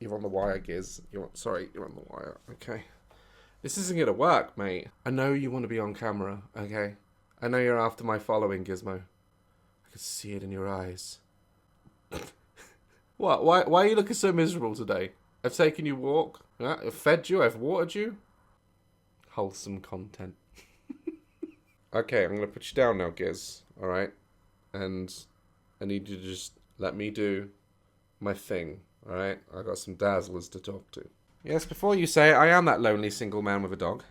You're on the wire, Giz. Sorry, you're on the wire. Okay. This isn't gonna work, mate. I know you want to be on camera, okay? I know you're after my following, Gizmo. I can see it in your eyes. What? Why are you looking so miserable today? I've taken you walk. I've fed you. I've watered you. Wholesome content. Okay, I'm going to put you down now, Giz. Alright? And I need you to just let me do my thing. Alright? I got some Dazzlers to talk to. Yes, before you say it, I am that lonely single man with a dog.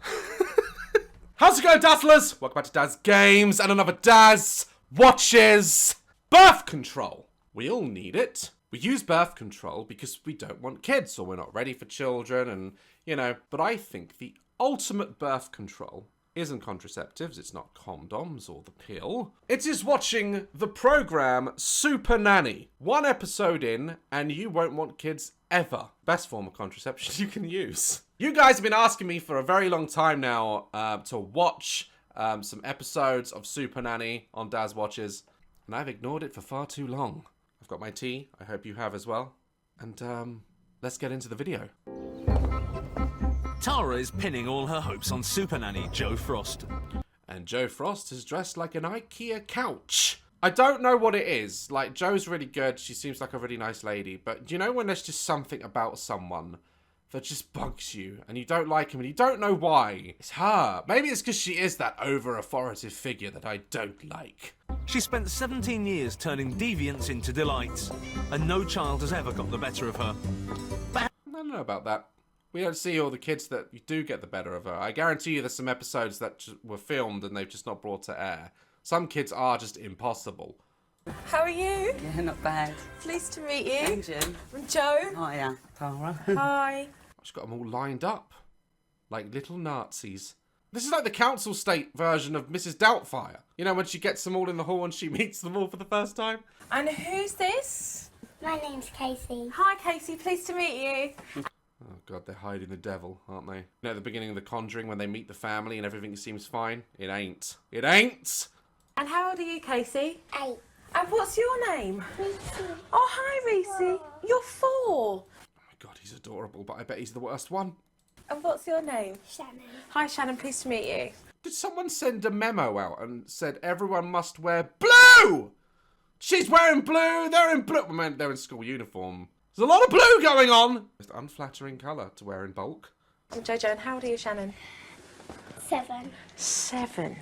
How's it going, Dazzlers? Welcome back to Daz Games and another Daz Watches. Birth control. We all need it. We use birth control because we don't want kids or we're not ready for children and, you know. But I think the ultimate birth control isn't contraceptives, it's not condoms or the pill. It is watching the program Super Nanny. One episode in and you won't want kids ever. Best form of contraception you can use. You guys have been asking me for a very long time now to watch some episodes of Super Nanny on Daz Watches, and I've ignored it for far too long. I've got my tea, I hope you have as well. And let's get into the video. Tara is pinning all her hopes on Super Nanny Joe Frost. And Joe Frost is dressed like an IKEA couch. I don't know what it is. Like, Joe's really good, she seems like a really nice lady, but you know when there's just something about someone that just bugs you, and you don't like him, and you don't know why? It's her. Maybe it's because she is that over-authoritative figure that I don't like. She spent 17 years turning deviants into delights, and no child has ever got the better of her. I don't know about that. We don't see all the kids that you do get the better of her. I guarantee you there's some episodes that were filmed and they've just not brought to air. Some kids are just impossible. How are you? Yeah, not bad. Pleased to meet you. And you? I'm Joe. Hiya, Tara. Hi. She's got them all lined up. Like little Nazis. This is like the council state version of Mrs. Doubtfire. You know, when she gets them all in the hall and she meets them all for the first time? And who's this? My name's Casey. Hi, Casey. Pleased to meet you. Oh god, they're hiding the devil, aren't they? You know, at the beginning of The Conjuring when they meet the family and everything seems fine? It ain't. It ain't! And how old are you, Casey? 8. And what's your name? Reese. Oh, hi, Reese. You're 4. Oh my god, he's adorable, but I bet he's the worst one. And what's your name? Shannon. Hi, Shannon. Pleased to meet you. Did someone send a memo out and said everyone must wear blue? She's wearing blue, they're in blue. Well, man, they're in school uniform. There's a lot of blue going on. Just unflattering colour to wear in bulk. I'm Jojo, and how old are you, Shannon? 7. 7.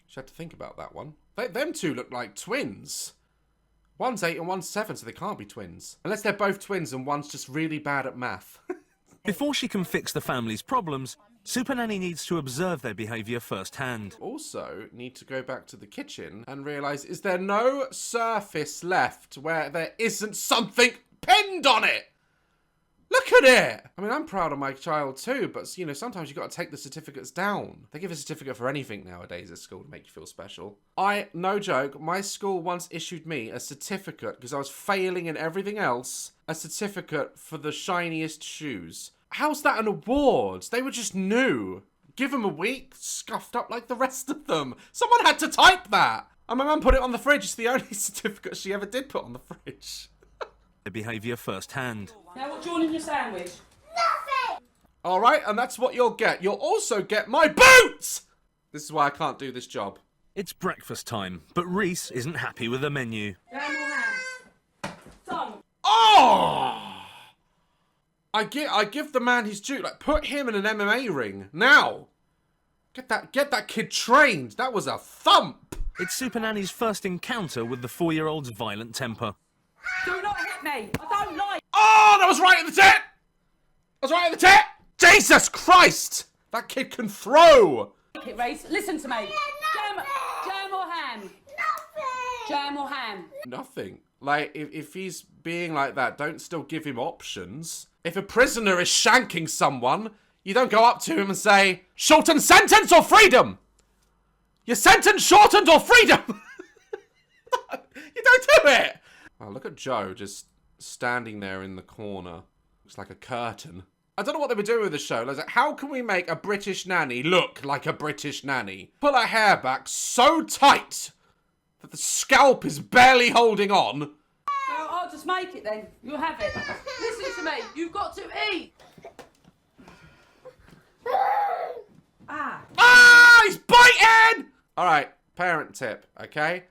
She had to think about that one. Them two look like twins. One's 8 and one's 7, so they can't be twins. Unless they're both twins and one's just really bad at math. Before she can fix the family's problems, Super Nanny needs to observe their behaviour firsthand. Also, need to go back to the kitchen and realise, is there no surface left where there isn't something pinned on it? Look at it! I mean, I'm proud of my child too, but, you know, sometimes you've got to take the certificates down. They give a certificate for anything nowadays at school to make you feel special. No joke, my school once issued me a certificate, because I was failing in everything else, a certificate for the shiniest shoes. How's that an award? They were just new. Give them a week, scuffed up like the rest of them. Someone had to type that! And my mum put it on the fridge. It's the only certificate she ever did put on the fridge. Their behaviour firsthand. Now what do you want in your sandwich? Nothing! Alright, and that's what you'll get. You'll also get my boots! This is why I can't do this job. It's breakfast time, but Reese isn't happy with the menu. Down your hand. Tom. Oh! I give the man his due. Like, put him in an MMA ring. Now! Get that kid trained. That was a thump! It's Super Nanny's first encounter with the 4-year-old's violent temper. Do not hit me. I don't like. Oh, that was right at the tip! That was right at the tip! Jesus Christ! That kid can throw! it, Reese. Listen to me. Jam or ham? Nothing! Jam or ham? Nothing. Like, if he's being like that, don't still give him options. If a prisoner is shanking someone, you don't go up to him and say, shorten sentence or freedom! Your sentence shortened or freedom! You don't do it! Oh, look at Joe just standing there in the corner. Looks like a curtain. I don't know what they were doing with the show. Like, how can we make a British nanny look like a British nanny? Pull her hair back so tight that the scalp is barely holding on. Well, I'll just make it then. You'll have it. Listen to me. You've got to eat. Ah, he's biting! All right, parent tip, okay?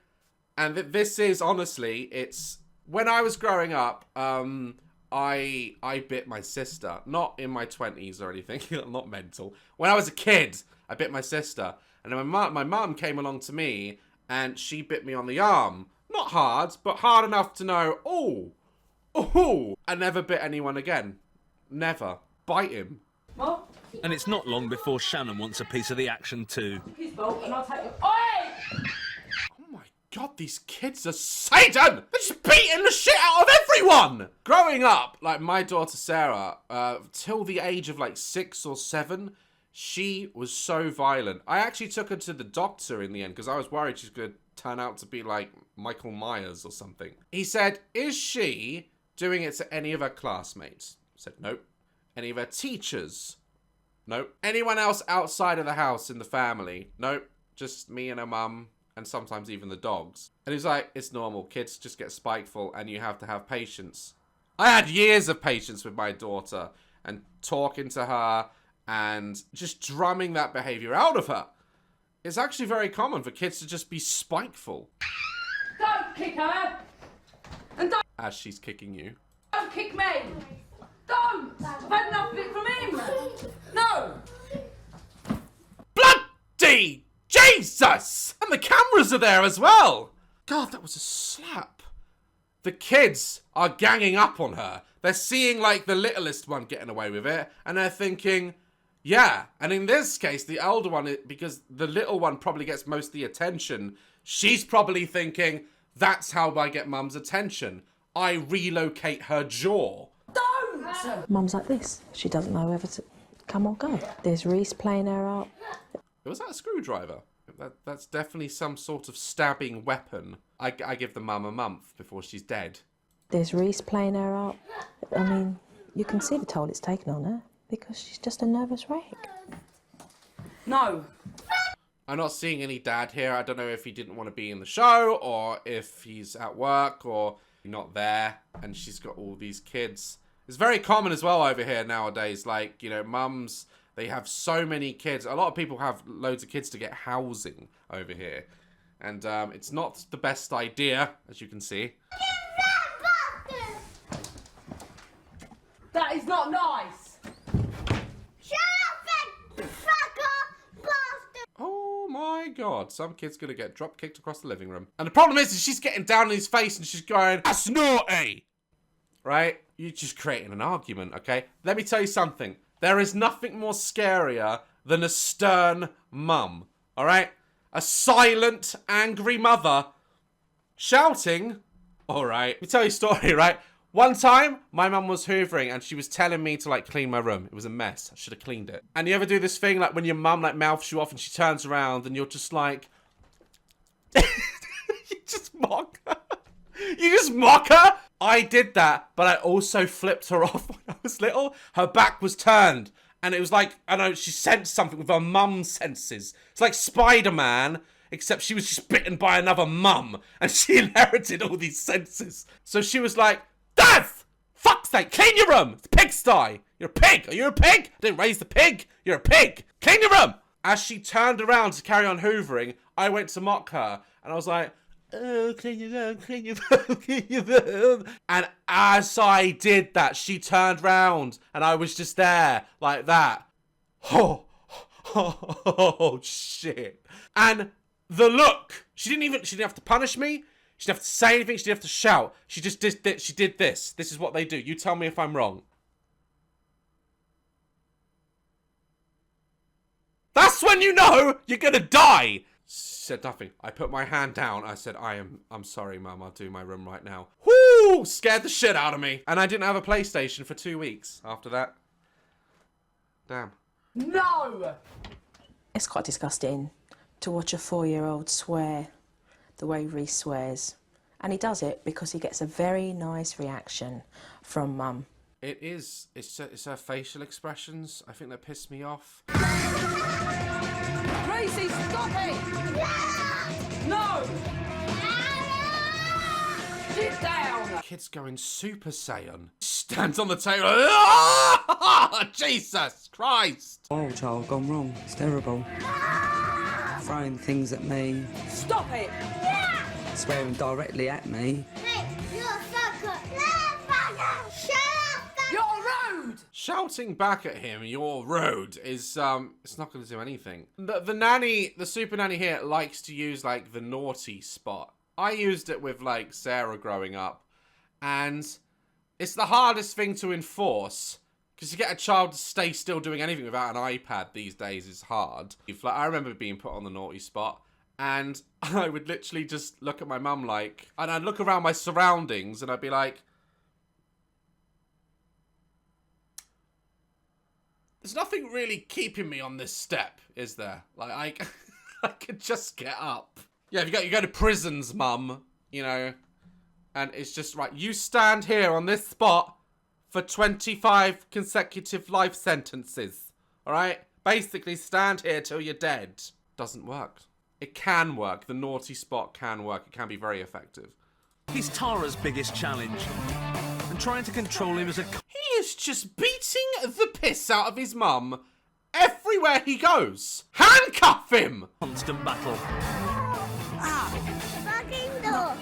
And this is, honestly, it's... When I was growing up, I bit my sister. Not in my 20s or anything. Not mental. When I was a kid, I bit my sister. And then my mum came along to me, and she bit me on the arm. Not hard, but hard enough to know, oh, I never bit anyone again. Never. Bite him. What? And it's not long before Shannon wants a piece of the action too. His bolt and I'll take it. Oi! Oh my god, these kids are Satan! They're just beating the shit out of everyone! Growing up, like my daughter Sarah, till the age of like 6 or 7, she was so violent. I actually took her to the doctor in the end because I was worried she's going to turn out to be like Michael Myers or something. He said, is she doing it to any of her classmates? I said, nope. Any of her teachers? Nope. Anyone else outside of the house in the family? Nope. Just me and her mum, and sometimes even the dogs. And he's like, it's normal. Kids just get spiteful, and you have to have patience. I had years of patience with my daughter, and talking to her, and just drumming that behavior out of her. It's actually very common for kids to just be spiteful. Don't kick her! And As she's kicking you. don't kick me! Don't! I've had enough of it from him! No! Bloody Jesus! And the cameras are there as well! God, that was a slap. The kids are ganging up on her. They're seeing, like, the littlest one getting away with it, and they're thinking, yeah. And in this case, the elder one, because the little one probably gets most of the attention, she's probably thinking, that's how I get mum's attention. I relocate her jaw. Mum's like this. She doesn't know whether to come or go. There's Reese playing her up. Was that a screwdriver? That's definitely some sort of stabbing weapon. I give the mum a month before she's dead. There's Reese playing her up. I mean, you can see the toll it's taken on her because she's just a nervous wreck. No. I'm not seeing any dad here. I don't know if he didn't want to be in the show or if he's at work or not there and she's got all these kids. It's very common as well over here nowadays. Like, you know, mums, they have so many kids. A lot of people have loads of kids to get housing over here. And it's not the best idea, as you can see. That is not nice! Shut up, fucker, bastard! Oh my god, some kid's gonna get drop kicked across the living room. And the problem is she's getting down on his face and she's going, that's naughty! Right? You're just creating an argument, okay? Let me tell you something. There is nothing more scarier than a stern mum, alright? A silent, angry mother shouting. Alright, let me tell you a story, right? One time, my mum was hoovering and she was telling me to, like, clean my room. It was a mess. I should have cleaned it. And you ever do this thing, like, when your mum, like, mouths you off and she turns around and you're just like... you just mock her. You just mock her? I did that, but I also flipped her off when I was little. Her back was turned. And it was like, I don't know, she sensed something with her mum's senses. It's like Spider-Man, except she was just bitten by another mum. And she inherited all these senses. So she was like, Daz! Fuck's sake, clean your room! It's a pigsty! You're a pig! Are you a pig? I didn't raise the pig! You're a pig! Clean your room! As she turned around to carry on hoovering, I went to mock her. And I was like, oh, clean your room, clean your room, clean your room. And as I did that, she turned round. And I was just there, like that. Oh, shit. And the look. She didn't have to punish me. She didn't have to say anything. She didn't have to shout. She just did, she did this. This is what they do. You tell me if I'm wrong. That's when you know you're gonna die. Said nothing. I put my hand down. I said, I'm sorry, Mum. I'll do my room right now. Whoo! Scared the shit out of me. And I didn't have a PlayStation for 2 weeks after that. Damn. No! It's quite disgusting to watch a 4-year-old swear the way Reese swears. And he does it because he gets a very nice reaction from Mum. It is. It's her facial expressions. I think that pissed me off. Gracie, stop it! No! Sit down! Kid's going Super Saiyan. stands on the table. Ah! Jesus Christ! Wild child gone wrong. It's terrible. Throwing things at me, Stop it! swearing directly at me. Hey, you're a sucker. Shut up. You're rude! Shouting back at him, "You're rude," is it's not going to do anything. The nanny, the super nanny here, likes to use like the naughty spot. I used it with like Sarah growing up, and it's the hardest thing to enforce. Because to get a child to stay still doing anything without an iPad these days is hard. Like, I remember being put on the naughty spot, and I would literally just look at my mum like, and I'd look around my surroundings, and I'd be like, there's nothing really keeping me on this step, is there? Like, I could just get up. Yeah, you go to prisons, mum, you know, and it's just, right, you stand here on this spot for 25 consecutive life sentences, all right? Basically, stand here till you're dead. Doesn't work. It can work. The naughty spot can work. It can be very effective. He's Tara's biggest challenge, and trying to control him is a He is just beating the piss out of his mum everywhere he goes. Handcuff him! constant battle. Fucking door.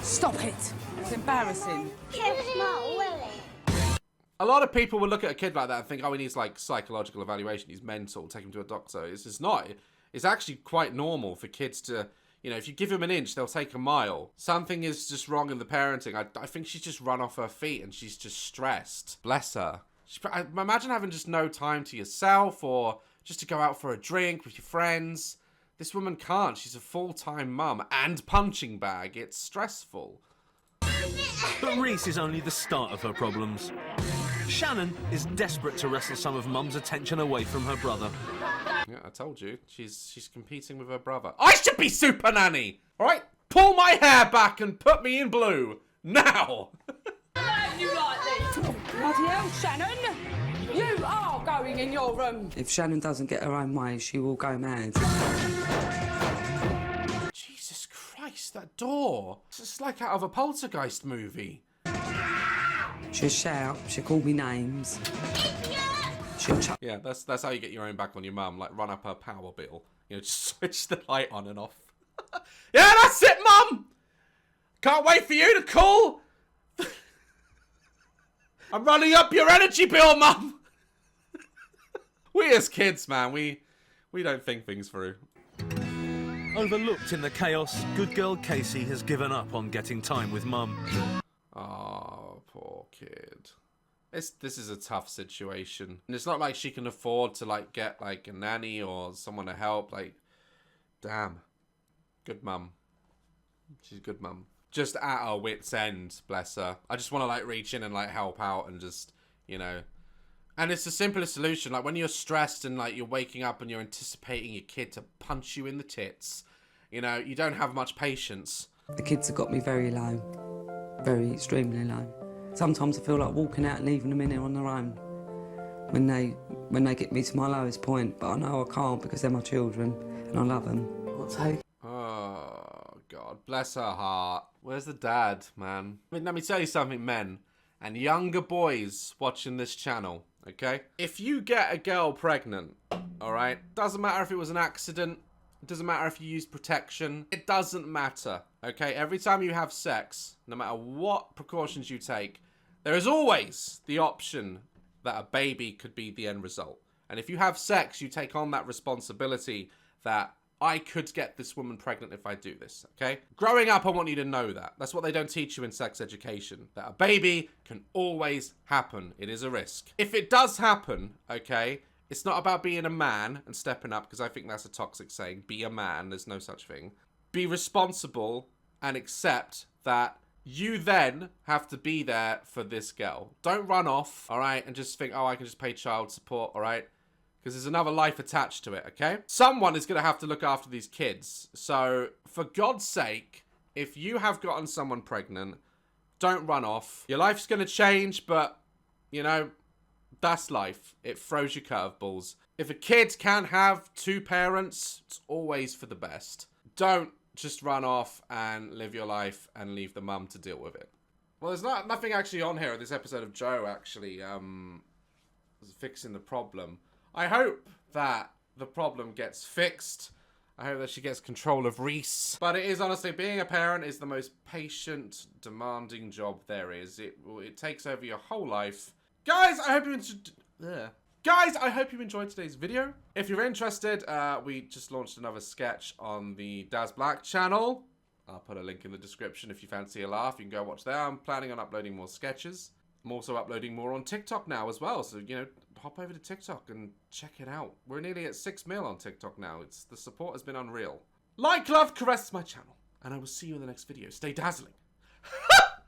Stop it! It's embarrassing. Kiss my Willie. A lot of people will look at a kid like that and think, oh, he needs like psychological evaluation. He's mental. Take him to a doctor. It's just not. It's actually quite normal for kids to, you know, if you give them an inch, they'll take a mile. Something is just wrong in the parenting. I think she's just run off her feet and she's just stressed. Bless her. Imagine having just no time to yourself or just to go out for a drink with your friends. This woman can't. She's a full-time mum and punching bag. It's stressful. But Reese is only the start of her problems. Shannon is desperate to wrestle some of Mum's attention away from her brother. Yeah, I told you. She's competing with her brother. I should be Super Nanny! Alright? Pull my hair back and put me in blue. Now! You like this? Bloody hell, Shannon! You are going in your room. If Shannon doesn't get her own way, she will go mad. Jesus Christ, that door. It's just like out of a poltergeist movie. She'll shout, she'll call me names. She'll chuck. Yeah, that's how you get your own back on your mum. Like, run up her power bill. You know, just switch the light on and off. Yeah, that's it, mum! Can't wait for you to call! I'm running up your energy bill, mum! We as kids, man, we don't think things through. Overlooked in the chaos, good girl Casey has given up on getting time with Mum. Oh, poor kid. This is a tough situation. And it's not like she can afford to, like, get, like, a nanny or someone to help. Like, damn. Good mum. She's a good mum. Just at her wit's end, bless her. I just want to, like, reach in and, like, help out and just, you know. And it's the simplest solution. Like, when you're stressed and, like, you're waking up and you're anticipating your kid to punch you in the tits, you know, you don't have much patience. The kids have got me very low. Very extremely low. Sometimes I feel like walking out and leaving them in there on their own when they get me to my lowest point, but I know I can't because they're my children and I love them. I'll take. Oh, God. Bless her heart. Where's the dad, man? I mean, let me tell you something, men and younger boys watching this channel, okay? If you get a girl pregnant, all right, doesn't matter if it was an accident, it doesn't matter if you used protection, it doesn't matter, okay? Every time you have sex, no matter what precautions you take, there is always the option that a baby could be the end result. And if you have sex, you take on that responsibility that I could get this woman pregnant if I do this, okay? Growing up, I want you to know that. That's what they don't teach you in sex education, that a baby can always happen. It is a risk. If it does happen, okay, it's not about being a man and stepping up, because I think that's a toxic saying. Be a man. There's no such thing. Be responsible and accept that you then have to be there for this girl. Don't run off, all right, and just think, oh, I can just pay child support, all right? Because there's another life attached to it, okay? Someone is going to have to look after these kids. So, for God's sake, if you have gotten someone pregnant, don't run off. Your life's going to change, but, you know, that's life. It throws you curveballs. If a kid can have two parents, it's always for the best. Don't just run off and live your life and leave the mum to deal with it. Well, there's nothing actually on here in this episode of Joe actually fixing the problem. I hope that the problem gets fixed. I hope that she gets control of Reese. But it is honestly, being a parent is the most patient, demanding job there is. It takes over your whole life. Guys, I hope you enjoyed today's video. If you're interested, we just launched another sketch on the Daz Black channel. I'll put a link in the description if you fancy a laugh. You can go watch there. I'm planning on uploading more sketches. I'm also uploading more on TikTok now as well. So, you know, hop over to TikTok and check it out. We're nearly at 6 mil on TikTok now. The support has been unreal. Like, love, caress my channel. And I will see you in the next video. Stay dazzling.